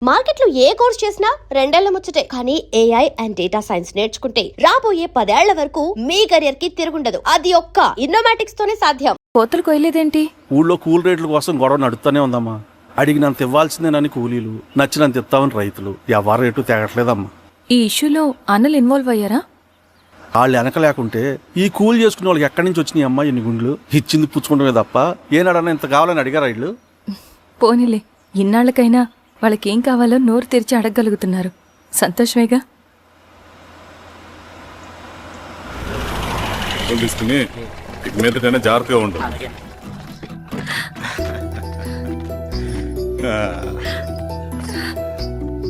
మార్కెట్లో ఏ కోర్స్ చేసినా రెండేళ్ల ముచ్చటే. కానీ ఏఐ అండ్ డేటా సైన్స్ నేర్చుకుంటే రాబోయే 10 ఏళ్ల వరకు మీ కెరియర్ కి తిరుగుండదు. అది ఒక్క ఇన్నోమాటిక్స్ తోనే సాధ్యం. కోతలు కొయ్యలేదేంటి? ఊళ్ళో కూల్ రేట్ల కోసం గొడవ నడుస్తూనే ఉందమ్మా. అడిగినంత ఇవ్వాల్సిందేనని కూలీలు, నచ్చినంత ఇస్తామని రైతులు. ఎవరు రేటు తేగట్లేదమ్మా. ఈ ఇష్యూలో అన్నలు ఇన్వాల్వ్ అయ్యారా? వాళ్ళు వెనక లేకుంటే ఈ కూల్ చేసుకునే వాళ్ళకి ఎక్కడి నుంచి వచ్చినాయి అమ్మా ఎన్ని గుండ్లు? ఇచ్చింది పుచ్చుకుంటమే తప్ప ఏనాడన్నా ఇంత కావాలని అడిగారా వీళ్ళు? పోనీలే, ఇన్నాళ్ళకైనా వాళ్ళకేం కావాలో నోరు తెరిచి అడగగలుగుతున్నారు. సంతోషమేగా. తీసుకుని మీదటైనా జాగ్రత్తగా ఉంటుంది.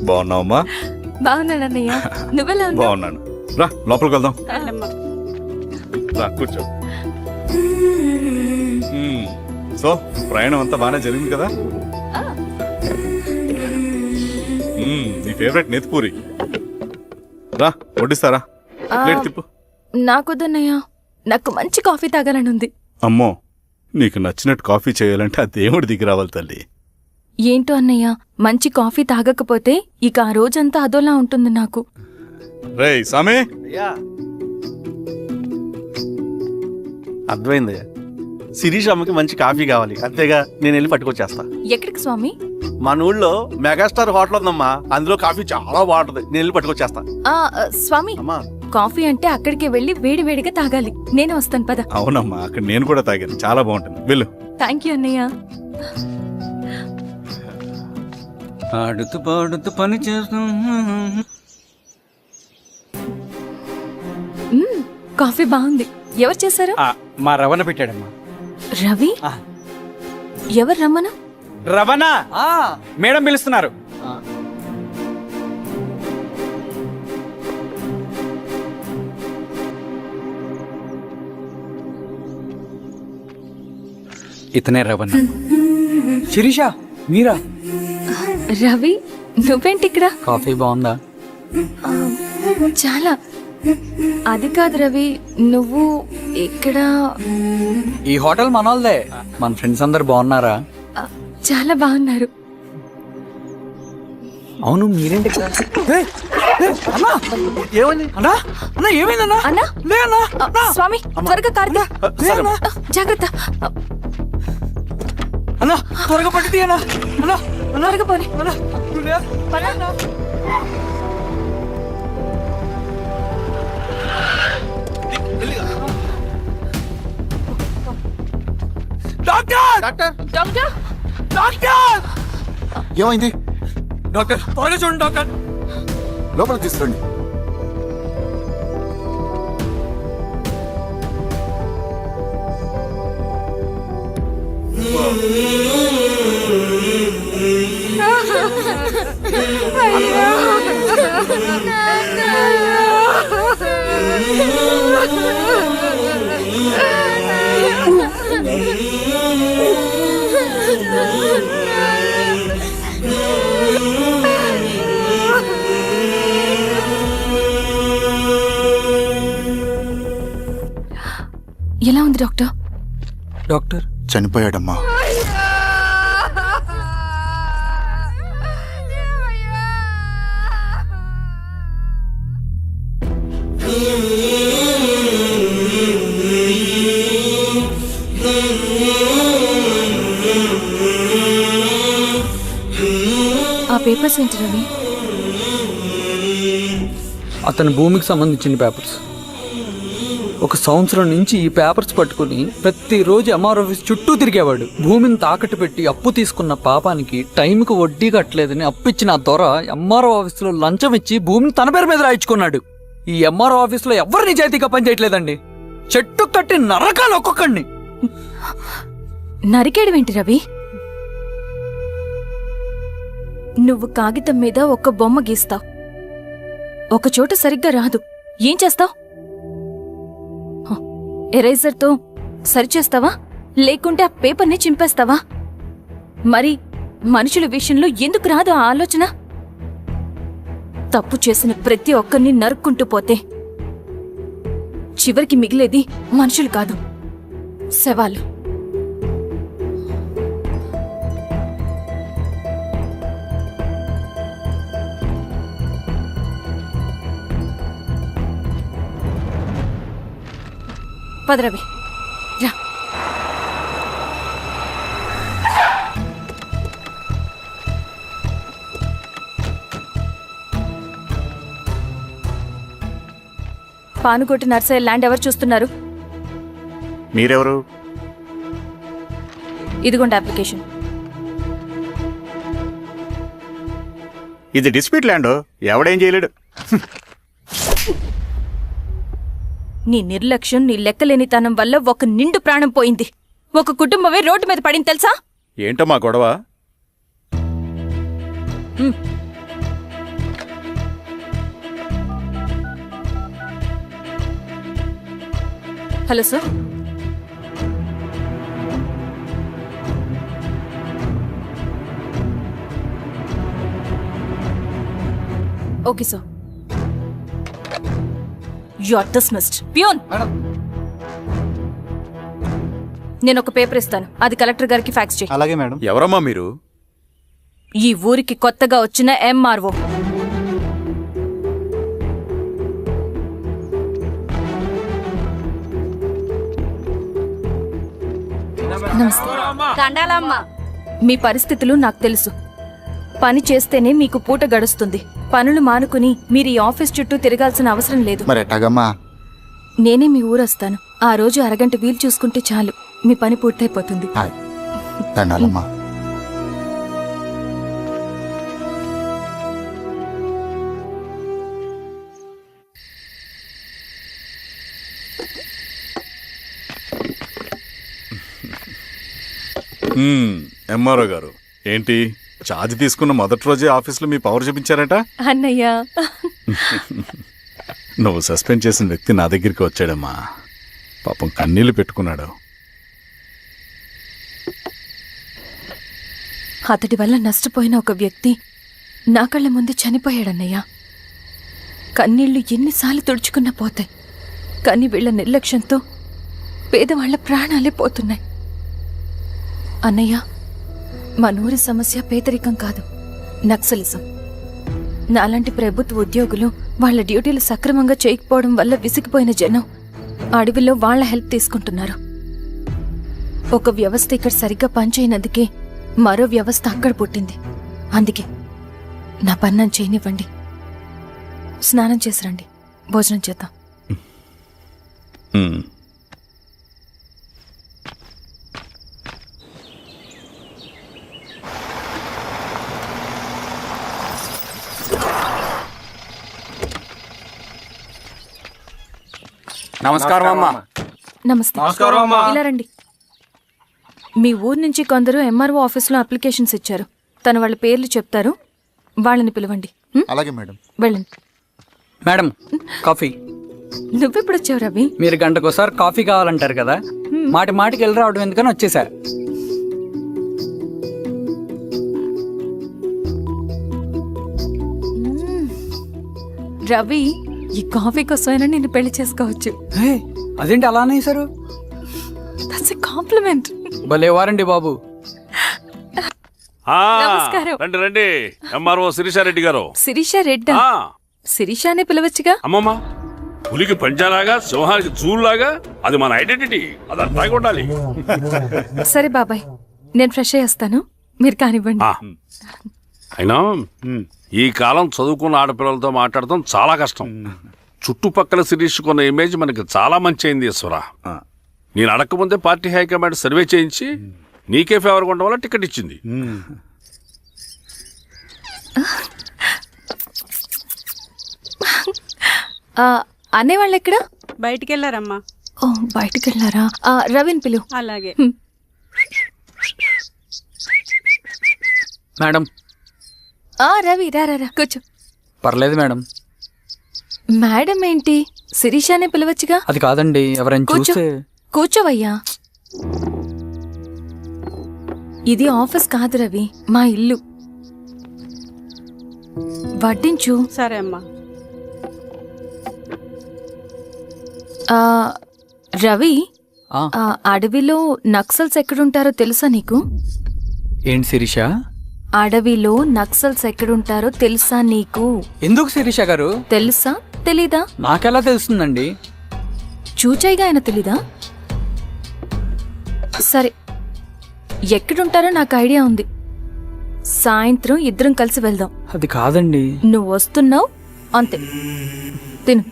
బాగున్నావమ్మా? బాగున్నాను అన్నయ్య, నువ్వెలా ఉన్నావు? బాగున్నాను. రా లోపలికి వెళ్దాం. రా కూర్చో. సో ప్రయాణం అంతా బాగానే జరిగింది కదా? నీ ఫేవరెట్ నెత్తిపూరి. రా వడ్డిస్తారా? ప్లేట్ తిప్పు. నాకొద్దన్నయ్య, నాకు మంచి కాఫీ తాగాలని ఉంది. అమ్మో, నీకు నచ్చినట్టు కాఫీ చేయాలంటే ఆ దేవుడి దిగి రావాలి తల్లి. ఏంటో అన్నయ్య, మంచి కాఫీ తాగకపోతే ఇక ఆ రోజంతా అదోలా ఉంటుంది నాకు. రేయ్ సామే, అర్థమైందయ్యా. శిరీష్ అమ్మకి మంచి కాఫీ కావాలి, అంతేగా నేను వెళ్ళి పట్టుకొచ్చేస్తా. ఎక్కడికి స్వామి? మన ఊళ్ళో మెగాస్టార్ హోటల్ ఉందమ్మా, అందులో కాఫీ చాలా బాగుంటది. నేను వెళ్ళి పట్టుకొచ్చేస్తా. స్వామి, అమ్మా కాఫీ అంటే అక్కడికి వెళ్ళి వేడి వేడిగా తాగాలి. నేను వస్తాను పద. అవునమ్మా, అక్కడ నేను కూడా తాగాను, చాలా బాగుంటుంది. వెళ్ళు. థ్యాంక్ యూ అన్నయ్య. ఆడుతూ పాడుతూ పని చేస్తూ. కాఫీ బాగుంది. ఎవరు చేశారు? మా రవణ పెట్టాడమ్మా. రవి? ఎవరు రమ్మను? రవణ మేడం పిలుస్తున్నారు. ఇతనే రవణ. శిరీష మీరా? రవి, నువ్వేంటి ఇక్కడ? కాఫీ బాగుందా? చాలా. అది కాదు రవి, నువ్వు ఇక్కడ? ఈ హోటల్ మనోల్దే. మన ఫ్రెండ్స్ అందరు బాగున్నారా? చాలా బాగున్నారు. అవును, మీరేంటి? ఏమైందన్నా? అన్నా, స్వామి త్వరగా కారుగా. జాగ్రత్త అన్నా, త్వరగా పట్టి అన్నా. త్వరగా పోనీ. ఏమైంది డాక్టర్? త్వరగా చూడండి డాక్టర్. లోపల తీసుకురండి. ఎలా ఉంది డాక్టర్? డాక్టర్ చనిపోయాడమ్మా. ఆ పేపర్స్ ఏంటి రవి? అతని భూమికి సంబంధించిన పేపర్స్. 1 సంవత్సరం నుంచి ఈ పేపర్స్ పట్టుకుని ప్రతిరోజు ఎంఆర్ ఆఫీస్ చుట్టూ తిరిగేవాడు. భూమిని తాకట్టు పెట్టి అప్పు తీసుకున్న పాపానికి టైంకి వడ్డీ కట్టలేదని అప్పిచ్చిన ఆ దొర ఎంఆర్ఓ ఆఫీసులో లంచం ఇచ్చి భూమిని తన పేరు మీద రాయించుకున్నాడు. ఈ ఎంఆర్ఓ ఆఫీసులో ఎవరు నిజాయితీగా పనిచేయట్లేదండి. చెట్టు కట్టి నరకాలు ఒక్కొక్కడిని. నరికేయడమేంటి రవి? నువ్వు కాగితం మీద ఒక బొమ్మ గీస్తావు, ఒక చోట సరిగ్గా రాదు, ఏం చేస్తావు? ఎరేజర్తో సరిచేస్తావా, లేకుంటే ఆ పేపర్ని చింపేస్తావా? మరి మనుషుల విషయంలో ఎందుకు రాదు ఆ ఆలోచన? తప్పు చేసిన ప్రతి ఒక్కరిని నరుక్కుంటూ పోతే చివరికి మిగిలేది మనుషులు కాదు, శవాలు. పద రవి రా. పానుకోటి నర్సయ్య ల్యాండ్ ఎవరు చూస్తున్నారు? మీరెవరు? ఇదిగోండి అప్లికేషన్. ఇది డిస్ప్యూట్ ల్యాండ్, ఎవడేం చేయలేడు. నీ నిర్లక్ష్యం, నీ లెక్కలేనితనం వల్ల ఒక నిండు ప్రాణం పోయింది. ఒక కుటుంబమే రోడ్డు మీద పడింది తెలుసా? ఏంటమ్మా గొడవ? Hello sir. Okay sir. You are dismissed. Peon, నేను ఒక పేపర్ ఇస్తాను, అది కలెక్టర్ గారికి ఫ్యాక్స్ చేయి. అలాగే మేడం. ఎవరమ్మా మీరు? ఈ ఊరికి కొత్తగా వచ్చిన ఎంఆర్ఓ. మీ పరిస్థితులు నాకు తెలుసు. పని చేస్తేనే మీకు పూట గడుస్తుంది. పనులు మానుకుని మీరు ఈ ఆఫీస్ చుట్టూ తిరగాల్సిన అవసరం లేదు. మరి ఎట్టాగమ్మా? నేనే మీ ఊరొస్తాను. ఆ రోజు అరగంట వీలు చూసుకుంటే చాలు, మీ పని పూర్తయిపోతుంది. హాయ్, దండాలమ్మా. ఎంఆర్ఓ గారు, ఏంటి ఛార్జ్ తీసుకున్న మొదటి రోజే ఆఫీస్లో మీ పవర్ చూపించారట? అన్నయ్య, నువ్వు సస్పెండ్ చేసిన వ్యక్తి నా దగ్గరికి వచ్చాడమ్మా. పాపం కన్నీళ్లు పెట్టుకున్నాడు. అతడి వల్ల నష్టపోయిన ఒక వ్యక్తి నా కళ్ళ ముందు చనిపోయాడన్నయ్య. కన్నీళ్లు ఎన్నిసార్లు తుడుచుకున్నా పోతాయి, కానీ వీళ్ళ నిర్లక్ష్యంతో పేదవాళ్ల ప్రాణాలే పోతున్నాయి. అన్నయ్య, మా నూరి సమస్య పేదరికం కాదు, నక్సలిజం. నాలాంటి ప్రభుత్వ ఉద్యోగులు వాళ్ళ డ్యూటీలు సక్రమంగా చేయకపోవడం వల్ల విసిగిపోయిన జనం అడవిలో వాళ్ల హెల్ప్ తీసుకుంటున్నారు. ఒక వ్యవస్థ ఇక్కడ సరిగ్గా పనిచేయనందుకే మరో వ్యవస్థ అక్కడ పుట్టింది. అందుకే నా పన్నం చేయనివ్వండి. స్నానం చేసి రండి, భోజనం చేద్దాం. ఉమ్. నమస్కారం అమ్మా. నమస్తే. ఇలా రండి. మీ ఊరు నుంచి కొందరు ఎంఆర్ఓ ఆఫీస్లో అప్లికేషన్స్ ఇచ్చారు. తను వాళ్ళ పేర్లు చెప్తారు, వాళ్ళని పిలవండి. అలాగే మేడం. వెళ్ళండి. Madam, coffee. నువ్వెప్పుడు వచ్చావు రవి? మీరు గంటకోసారి కాఫీ కావాలంటారు కదా, మాటి మాటికి వెళ్ళి రావడం ఎందుకని వచ్చేసా. రవి, ఈ కాఫీ కోసమైనా నేను పెళ్లి చేసుకోవచ్చు. అదేంటి అలా అనేసారు? That's a compliment. భలే వారండి బాబు. నమస్కారం. రండి రండి, ఎంఆర్ఓ శిరీషారెడ్డి గారు. శిరీష రెడ్డా? శిరీష అనే పిలవచ్చుగా. అమ్మమ్మ, పులికి పంజాలాగా సింహానికి జూలాగా అది మన ఐడెంటిటీ, అది అర్థంగా ఉండాలి. సరే బాబాయ్, నేను ఫ్రెష్ అయ్యి వస్తాను, మీరు కానివ్వండి. అయినా ఈ కాలం చదువుకున్న ఆడపిల్లలతో మాట్లాడటం చాలా కష్టం. చుట్టుపక్కల శిరీషుకున్న ఇమేజ్ మనకి చాలా మంచి అయింది ఈశ్వరా. నేను అడగకముందే పార్టీ హైకమాండ్ సర్వే చేయించి నీకే ఫేవర్గా ఉండడం వల్ల టికెట్ ఇచ్చింది. అనేవాళ్ళు ఎక్కడ? బయటికి వెళ్ళారమ్మా. ఓ, బయటికి వెళ్ళారా? రవిని పిలు. అలాగే. మేడం. రవి రా రా రా, కూర్చో. పర్లేదు మేడం. మేడం ఏంటి, శిరీషానే పిలవచ్చుగా. అది కాదండి, ఎవరైనా కూర్చో. చూస్తే. కూర్చోవయ్యా. ఇది ఆఫీస్ కాదు రవి, మా ఇల్లు. వడ్డించు. సరే అమ్మా. రవి, ఆ, అడవిలో నక్సల్స్ ఎక్కడుంటారో తెలుసా నీకు? ఏంటి శిరీష? అడవిలో నక్సల్స్ ఎక్కడుంటారో తెలుసా నీకు? ఎందుకు శిరీష గారు? తెలుసా తెలీదా? నాకెలా తెలుస్తుందండి? చూచాయిగా ఆయన తెలీదా? సరే, ఎక్కడుంటారో నాకు ఐడియా ఉంది. సాయంత్రం ఇద్దరం కలిసి వెళ్దాం. అది కాదండి. నువ్వు వస్తున్నావు అంతే. తిను.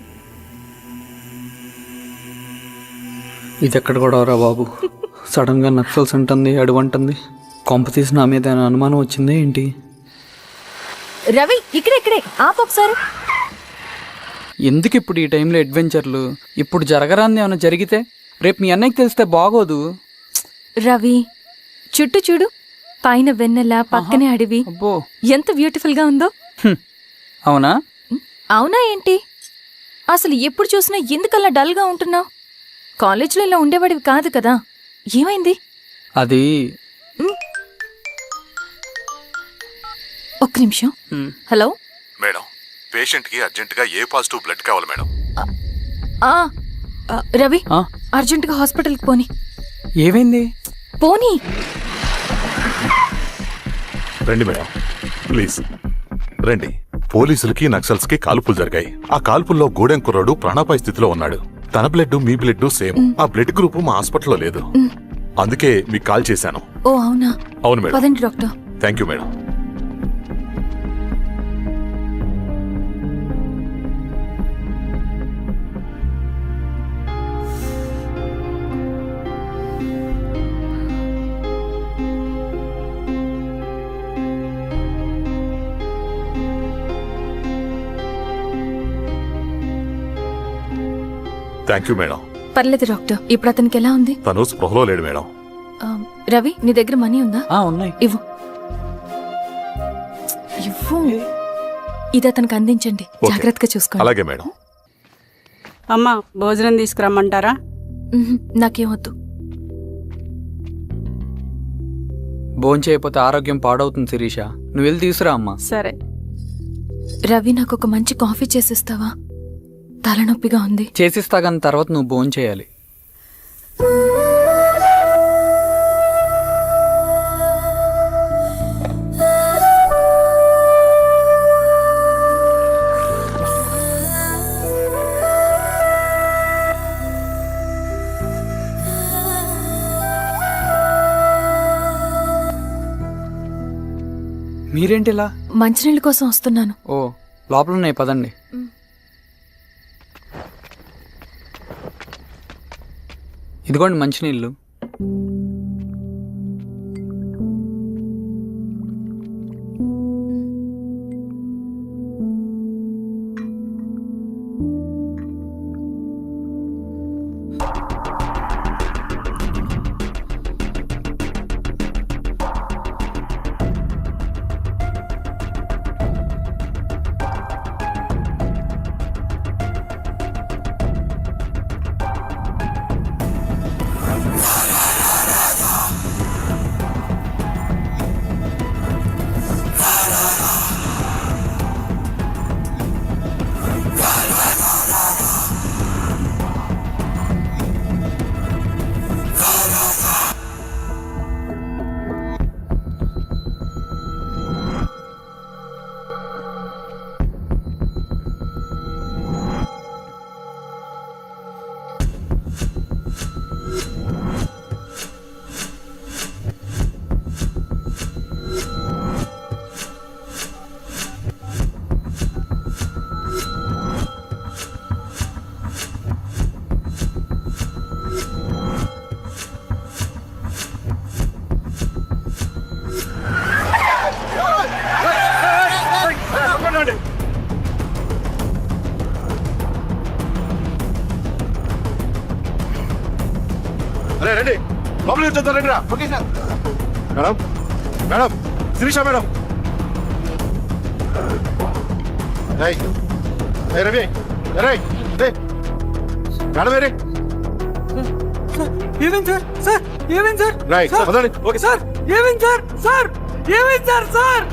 ఇది ఎక్కడ గొడవరా బాబు? సడన్ గా నక్సల్స్ అంటుంది, అడువంటుంది. కొంప తీసి నా మీద ఏమైనా అనుమానం వచ్చిందే ఏంటి? రవి, ఇక్కడే ఆపు ఒకసారి. ఎందుకు ఇప్పుడు ఈ టైంలో అడ్వెంచర్లు? ఇప్పుడు జరగరాంది ఏమైనా జరిగితే రేపు మీ అన్నయ్యకి తెలిస్తే బాగోదు. రవి, చుట్టూ చూడు. పైన వెన్నెల, పక్కనే అడవి. అబ్బో, ఎంత బ్యూటిఫుల్ గా ఉందో. అవునా? అవునా ఏంటి? అసలు ఎప్పుడు చూసినా ఎందుకలా డల్ గా ఉంటున్నావు? కాలేజీలో ఇలా ఉండేవాడివి కాదు కదా, ఏమైంది? అది ఒక్క నిమిషం. హలో. మేడం, పేషెంట్కి అర్జెంటుగా ఏ పాజిటివ్ బ్లడ్ కావాలి మేడం. రవి, ఆ? అర్జెంటుగా హాస్పిటల్కి పోని. ఏమైంది? పోనీ. రండి మేడం, ప్లీజ్ రండి. పోలీసులకి నక్సల్స్కి కాల్పులు జరిగాయి. ఆ కాల్పుల్లో గూడెం కుర్రాడు ప్రాణాపాయ స్థితిలో ఉన్నాడు. తన బ్లడ్ మీ బ్లడ్ సేమ్. ఆ బ్లడ్ గ్రూప్ మా హాస్పిటల్లో లేదు. అందుకే మీకు కాల్ చేశాను. ఓ అవునా? అవును మేడం. పదండి doctor. Thank you madam. Thank you madam. పర్లేదు డాక్టర్. ఇప్పుడు అతనికి ఎలా ఉంది? తను స్పృహలో లేడు మేడం. రవి, నీ దగ్గర మనీ ఉందా? ఉన్నాయి. ఇవ్వు. ఇది అతనికి అందించండి. ఓకే. జాగ్రత్తగా చూసుకోండి. అలాగే మేడం. అమ్మా, భోజనం తీసుకురమ్మంటారా? నాకేం వద్దు. భోంచేయకపోతే ఆరోగ్యం పాడవుతుంది శిరీష. నువ్వు వెళ్ళి తీసురా అమ్మా. సరే. రవి, నాకు ఒక మంచి కాఫీ చేసిస్తావా? తలనొప్పిగా ఉంది. చేసిస్తా కానీ తర్వాత నువ్వు భోంచేయాలి. మీరేంటిలా? మంచినీళ్ళ కోసం వస్తున్నాను. ఓ, లోపల ఉన్నాయి, పదండి. ఇదిగోండి మంచినీళ్ళు. అరే రండి, లోపలికి వచ్చేద్దాం రండి రా. Okay sir. Madam, madam, Sirisha madam. Ravi, madam వేరే. ఏమైంది సార్? సార్ ఏమైంది సార్? రైట్, వదండి. ఓకే సార్ ఏమైంది సార్? సార్ ఏమైంది సార్? సార్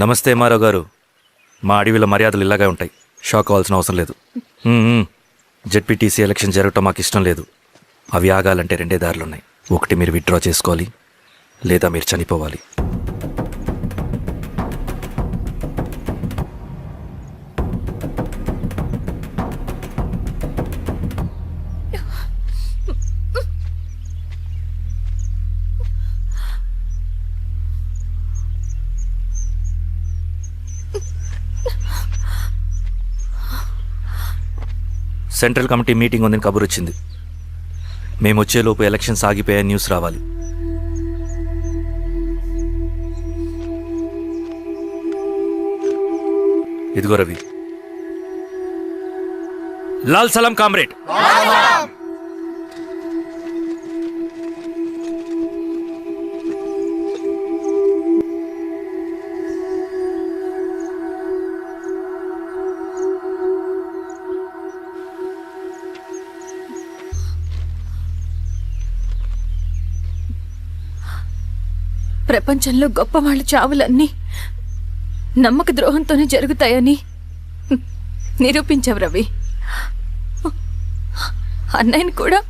నమస్తే ఎంఆర్ఓ గారు. మా అడవిలో మర్యాదలు ఇలాగే ఉంటాయి. షాక్ అవ్వాల్సిన అవసరం లేదు. జెడ్పీటీసీ ఎలక్షన్ జరగటం మాకు ఇష్టం లేదు. అవి ఆగాలంటే 2 దారులున్నాయి. ఒకటి మీరు విత్డ్రా చేసుకోవాలి, లేదా మీరు చనిపోవాలి. సెంట్రల్ కమిటీ మీటింగ్ ఉందని కబురు వచ్చింది. మేము వచ్చేలోపు ఎలక్షన్స్ ఆగిపోయే న్యూస్ రావాలి. ఇదిగో రవి. లాల్ సలాం కామ్రేడ్. ప్రపంచంలో గొప్పవాళ్ళ చావులన్నీ నమ్మక ద్రోహంతోనే జరుగుతాయని నిరూపించావు రవి. అన్నయ్యని కూడా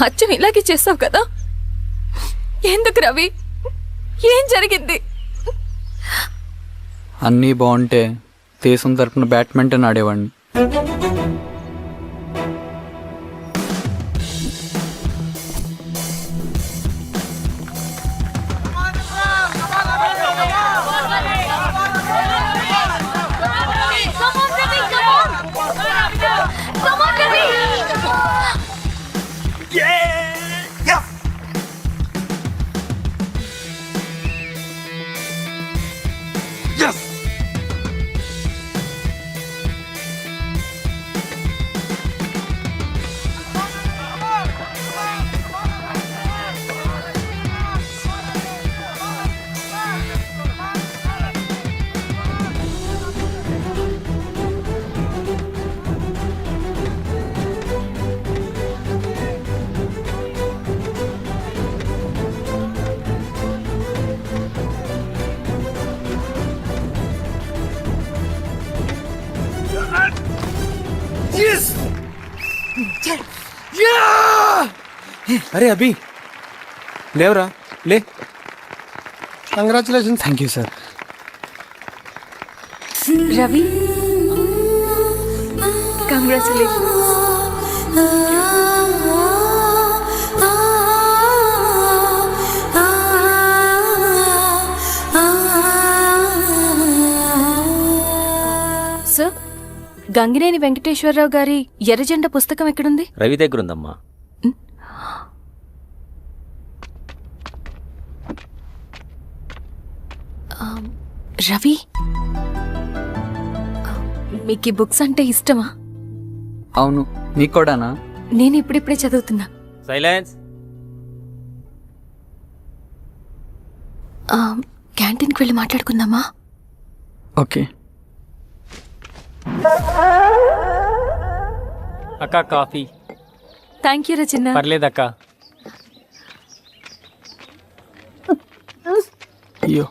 అచ్చం ఇలాగే చేస్తావు కదా? ఎందుకు రవి? ఏం జరిగింది? అన్నీ బాగుంటే దేశం తరపున బ్యాడ్మింటన్ ఆడేవాడిని. అరే అభి, లేవరా, లే. Congratulation. Thank you sir. Ravi, congratulation. Sir, Gangineni Venkateswararao గారి ఎర్రజెండా పుస్తకం ఎక్కడుంది? రవి దగ్గర ఉందమ్మా. రవి, మీకు ఈ బుక్స్ అంటే ఇష్టమా? అవును, నీకు కూడానా? నేను ఇప్పుడిప్పుడే చదువుతున్నా. సైలెన్స్. క్యాంటీన్కి వెళ్ళి మాట్లాడుకుందామా? ఓకే. అక్క కాఫీ. థ్యాంక్ యూ రచన. పర్లేదక్క. అయ్యో,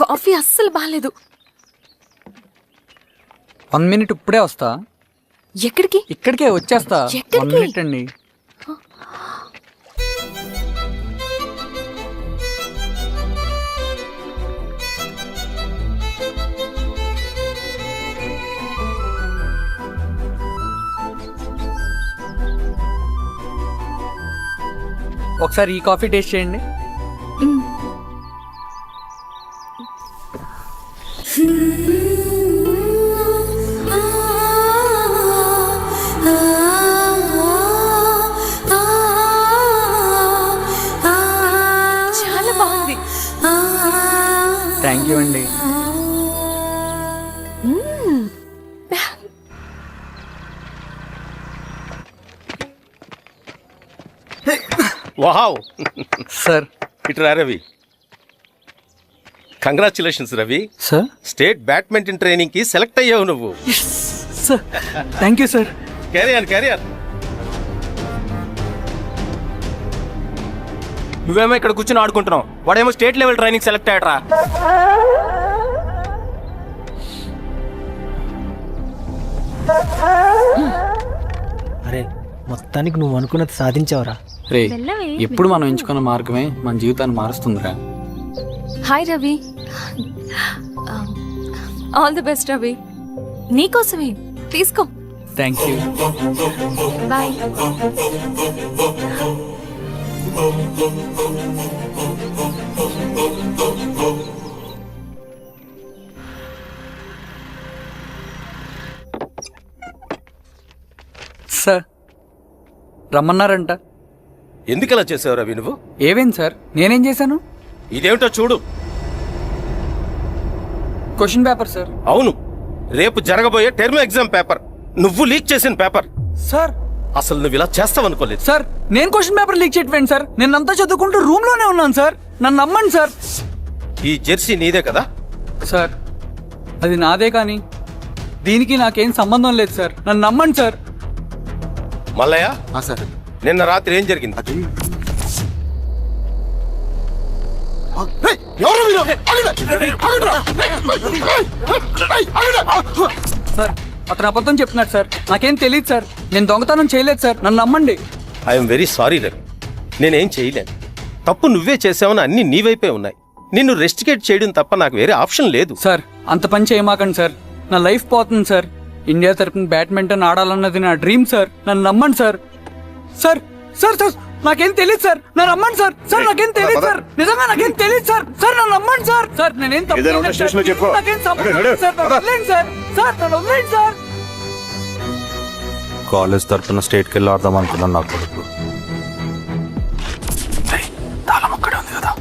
కాఫీ అస్సలు బాగాలేదు. 1 minute ఇప్పుడే వస్తా. ఎక్కడికి? ఇక్కడికే వచ్చేస్తా. 1 minute అండి. ఒకసారి ఈ కాఫీ టేస్ట్ చేయండి. చాలా బాగుంది. థ్యాంక్ యూ అండి. Wow sir. ఇట్రా Ravi. Congratulations Ravi. Sir, state badminton training కి సెలెక్ట్ అయ్యావు నువ్వు. Sir thank you sir. Career నువ్వేమో ఇక్కడ కూర్చొని ఆడుకుంటున్నావు, వాడేమో స్టేట్ లెవెల్ ట్రైనింగ్ సెలెక్ట్ అయ్యాడ్రా. అరే మొత్తానికి నువ్వు అనుకున్నది సాధించావురా. రే ఎప్పుడు మనం ఎంచుకున్న మార్గమే మన జీవితాన్ని మారుస్తుందిరా. Hi Ravi. All the best Ravi. నీకోసమే తీసుకో. Thank you. బాయ్. సార్ రమ్మన్నారంట. ఎందుకు ఇలా చేసావు రవి నువ్వు? ఏవేంటి సార్, నేనేం చేశాను? ఇదేమిటో చూడు. Question paper sir. అవును, రేపు జరగబోయే టర్మ్ ఎగ్జామ్ పేపర్. నువ్వు లీక్ చేసిన పేపర్. సార్ అసలు నువ్వు ఇలా చేస్తావనుకోలేదు. సార్ నేను క్వశ్చన్ పేపర్ లీక్ చేయట్లేండి సార్. నేనంతా చదువుకుంటూ రూమ్ లోనే ఉన్నాను సార్. నన్ను నమ్మండి సార్. ఈ జెర్సీ నీదే కదా? సార్ అది నాదే కానీ దీనికి నాకేం సంబంధం లేదు సార్. నన్ను నమ్మండి సార్. మల్లయ్య, సార్ నిన్న రాత్రి ఏం జరిగింది? సార్ అతను అబద్ధం చెప్తున్నాడు సార్. నాకేం తెలియదు సార్. నేను దొంగతనం చేయలేదు సార్. నన్ను నమ్మండి. ఐఎమ్ వెరీ సారీ రవి, నేనేం చేయలేను. తప్పు నువ్వే చేసావని అన్ని నీ వైపే ఉన్నాయి. నిన్ను రెస్టికేట్ చేయడం తప్ప నాకు వేరే ఆప్షన్ లేదు. సార్ అంత పని చేయమాకండి సార్. నా లైఫ్ పోతుంది సార్. ఇండియా తరపున బ్యాడ్మింటన్ ఆడాలన్నది నా డ్రీమ్ సార్. నన్ను నమ్మండి సార్. సార్ సార్ సార్ నాకేం తెలియదు సార్. నన్ను నమ్మండి సార్. సార్ నాకేం తెలియదు సార్. నిజంగా నాకేం తెలియదు సార్. సార్ నన్ను నమ్మండి సార్. సార్ నేనేం తప్పు చేయలేదు సార్. నాకేం సంబంధం లేదు సార్. నన్ను వదిలేయండి సార్. సార్ నన్ను వదిలేయండి సార్. కాలేజ్ తరఫున స్టేట్కి వెళ్ళి ఆడదాం అనుకున్నాను. నా కొడుకు తాళం అక్కడే ఉంది కదా.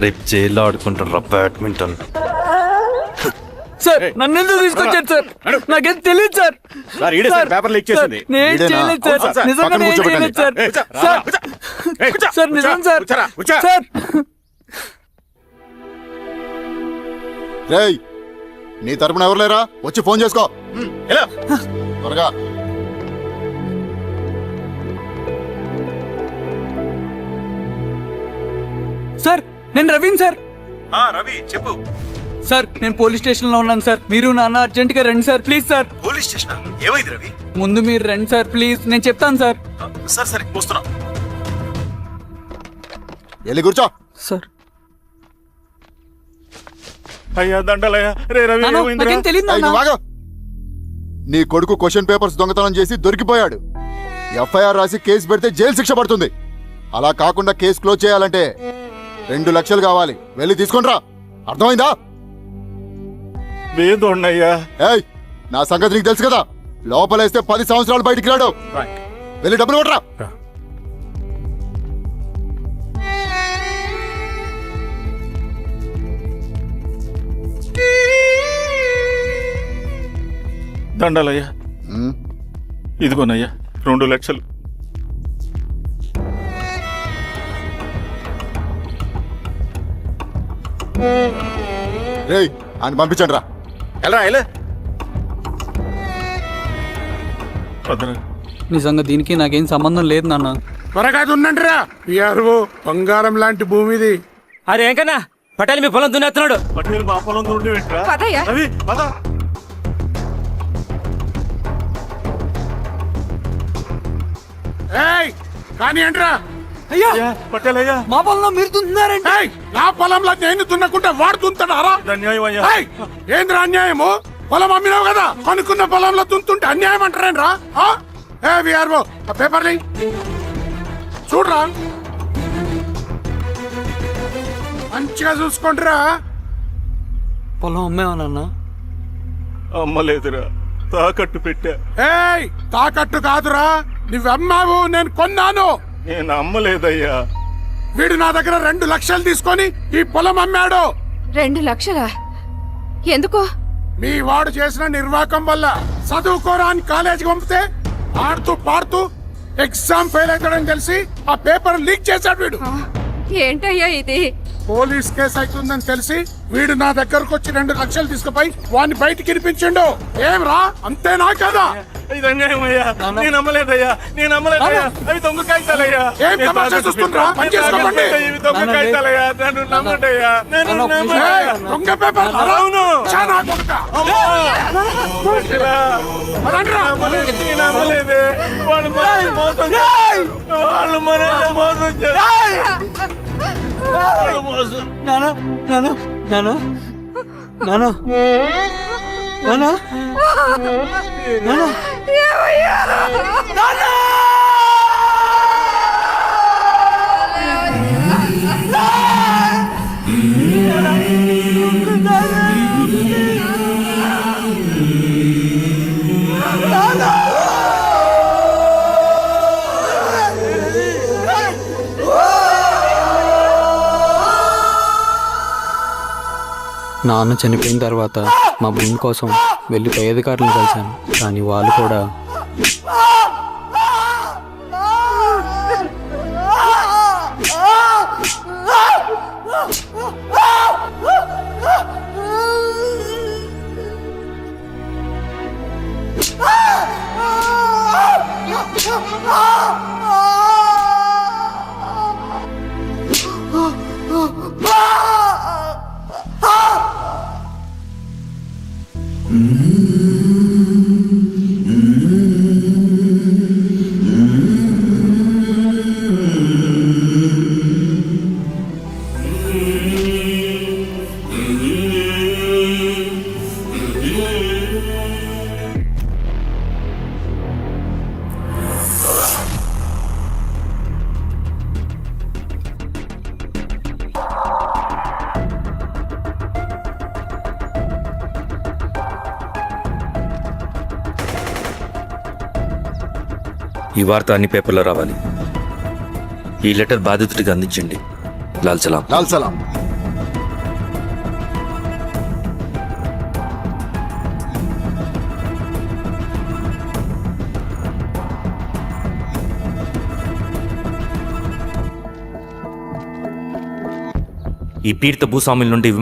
రేపు జైల్లో ఆడుకుంటారా బ్యాడ్మింటన్? సార్ నన్ను ఎందుకు తీసుకొచ్చారు సార్? నాకేం తెలియదు సార్. పేపర్ లీక్ చేసింది. నేను చేయలేదు సార్. నిజంగా నేను చేయలేదు సార్. సార్ సార్ నిజం సార్. సార్ రేయ్ నీ తరపున ఎవరు లేరా? వచ్చి ఫోన్ చేసుకో త్వరగా. సార్ నేను రవీన్ సార్. రవి చెప్పు. సార్ నేను పోలీస్ స్టేషన్ లో ఉన్నాను సార్. మీరు నాన్న అర్జెంట్ గా రండి sir please sir. Police station ఏమైంది రవి? ముందు మీరు రండి సార్ ప్లీజ్. నేను చెప్తాను సార్. సరే సరే వస్తున్నా. వెళ్ళి కూర్చో. సార్ అయ్యా దండలయ్యా. రే రవి నాన్న, నాకేం తెలియదు ఏయ్, నాన్న. నువ్వు ఆగు. నీ కొడుకు క్వశ్చన్ పేపర్స్ దొంగతనం చేసి దొరికిపోయాడు. ఎఫ్ఐఆర్ రాసి కేసు పెడితే జైలు శిక్ష పడుతుంది. అలా కాకుండా కేసు క్లోజ్ చేయాలంటే 2 లక్షలు కావాలి. వెళ్ళి తీసుకుంట్రా. అర్థమైందా? వేదోన్నయ్యా. ఏయ్ నా సంగతి నీకు తెలుసు కదా. లోపలేస్తే 10 సంవత్సరాలు బయటికి రాడు. వెళ్ళి డబ్బులు కొట్టరా. దండలయ్యా. ఇదిగోనయ్యా 2 లక్షలు. రేయ్ అని పంపించండి రా. ఎలా నిజంగా దీనికి నాకేం సంబంధం లేదు నాన్న. త్వరగా దున్నండి రా. బంగారం లాంటి భూమిది. అరే ఏంకన్నా పటేల్ మీ పొలం దున్నేస్తున్నాడు. పటేల్ మా పొలం నుండి వెంట్రా. రవి పద. కానీ ఏంట్రా? అయ్యా పటేల్ అయ్యా. మా పొలంలో మీరు దున్నుతున్నారండి. నా పొలంలో నేను దున్నకుంటే వాడు దున్నుతాడా? అన్యాయం అయ్యా. ఏంద్రా అన్యాయము? పొలం అమ్మినావు కదా, కొనుక్కున్న పొలంలో దున్నుతుంటే అన్యాయం అంటారేంట్రా? విఆర్ఓ ఆ పేపర్ని చూడరా, మంచిగా చూసుకుంటారా. పొలం అమ్మేవా నాన్న? అమ్మలేదురా, తాకట్టు పెట్టా. తాకట్టు కాదురా, నువ్వమ్మావు, నేను కొన్నాను. నేను అమ్మలేదయ్యా. వీడు నా దగ్గర 2 లక్షలు తీసుకొని ఈ పొలం అమ్మాడు. 2 లక్షలా? ఎందుకో? మీ వాడు చేసిన నిర్వాకం వల్ల చదువుకోరా అని కాలేజీకి పంపితే ఆడుతూ పాడుతూ ఎగ్జామ్ ఫెయిల్ అవుతాడని తెలిసి ఆ పేపర్ లీక్ చేశాడు వీడు. ఏంటయ్యా ఇది? పోలీస్ కేసు అవుతుందని తెలిసి వీడు నా దగ్గరకు వచ్చి 2 లక్షలు తీసుకుపోయి వాడిని బయటికి వినిపించిండు. ఏం రా, అంతేనా కదా? ఏం తమాషా చూస్తుండ్రా? పని చేసుకోకండి. ఏయ్, దొంగ పేపర్ చాలా కొడుకా. పదండ్రా. నానా నానా నానా నానా నానా నానా నాన్న చనిపోయిన తర్వాత మా భూమి కోసం వెళ్ళి పై అధికారులను కలిశాను, కానీ వాళ్ళు కూడా ఈ వార్త అన్ని పేపర్లో రావాలి. ఈ లెటర్ బాధితుడికి అందించండి. లాల్ సలాం. లాల్ సలాం. ఈ పీడిత భూస్వాముల నుండి విముక్తి